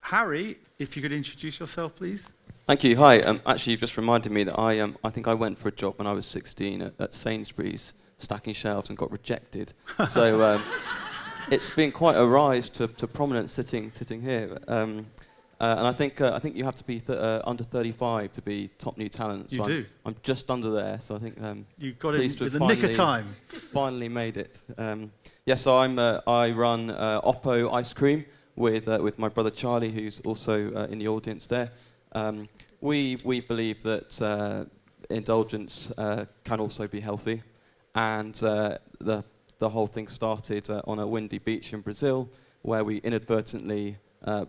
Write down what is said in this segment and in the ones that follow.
Harry, if you could introduce yourself, please. Thank you. Hi. Actually, you've just reminded me that I think I went for a job when I was 16 at Sainsbury's, stacking shelves, and got rejected. So it's been quite a rise to prominence sitting here. And I think you have to be under 35 to be top new talent. So You do. I'm just under there. So I think You got it pleased to in have the nick of time. finally made it. Yes, so I run Oppo Ice Cream with my brother Charlie, who's also in the audience there. We believe that indulgence can also be healthy, and the whole thing started on a windy beach in Brazil, where we inadvertently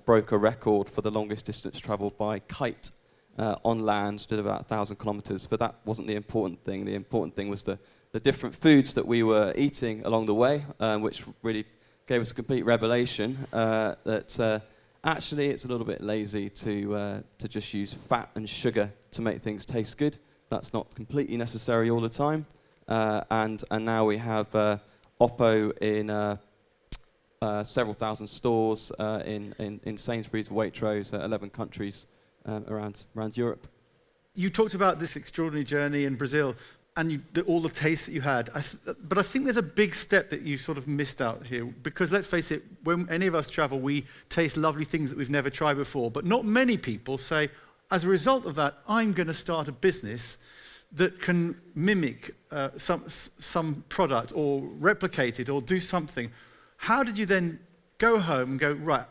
broke a record for the longest distance travelled by kite on land, did about 1,000 kilometres. But that wasn't the important thing. The important thing was the different foods that we were eating along the way, which really gave us a complete revelation that actually it's a little bit lazy to just use fat and sugar to make things taste good. That's not completely necessary all the time. And now we have Oppo in several thousand stores in Sainsbury's, Waitrose, 11 countries around Europe. You talked about this extraordinary journey in Brazil and all the tastes that you had. But I think there's a big step that you sort of missed out here, because let's face it, when any of us travel, we taste lovely things that we've never tried before. But not many people say, as a result of that, I'm going to start a business that can mimic some product or replicate it or do something. How did you then go home and go, right,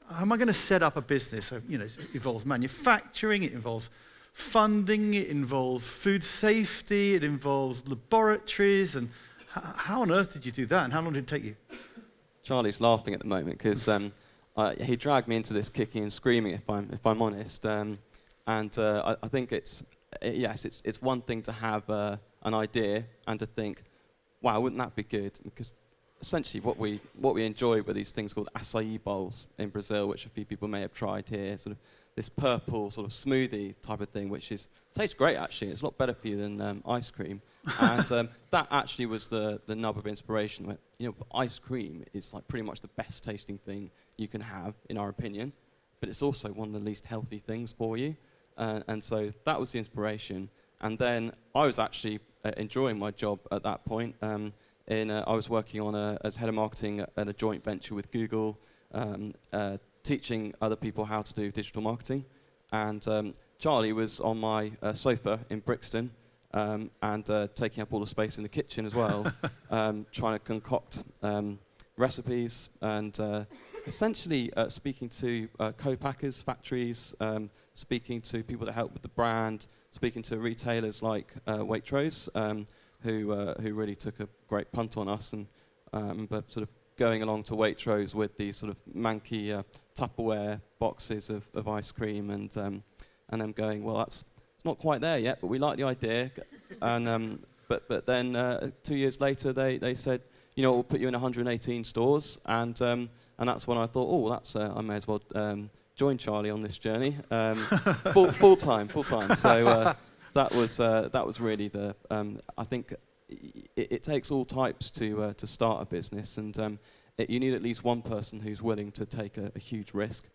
how am I going to set up a business? So, it involves manufacturing, it involves funding, it involves food safety, it involves laboratories, and how on earth did you do that, and how long did it take you? Charlie's laughing at the moment because he dragged me into this kicking and screaming, if I'm honest, and I think it's one thing to have an idea and to think, wow, wouldn't that be good? Because essentially what we enjoy were these things called acai bowls in Brazil, which a few people may have tried here, sort of this purple sort of smoothie type of thing, which tastes great actually. It's a lot better for you than ice cream. And that actually was the nub of inspiration. Ice cream is like pretty much the best tasting thing you can have, in our opinion, but it's also one of the least healthy things for you. And so that was the inspiration. And then I was actually enjoying my job at that point. I was working as head of marketing at a joint venture with Google, teaching other people how to do digital marketing. And Charlie was on my sofa in Brixton and taking up all the space in the kitchen as well, trying to concoct recipes and essentially speaking to co-packers, factories, speaking to people that help with the brand, speaking to retailers like Waitrose, who really took a great punt on us, and but sort of going along to Waitrose with these sort of manky Tupperware boxes of ice cream, and them going, well, it's not quite there yet, but we like the idea. And but then 2 years later, they said, we'll put you in 118 stores, and that's when I thought, I may as well join Charlie on this journey, full time. So that was really the. I think it takes all types to start a business, and you need at least one person who's willing to take a huge risk.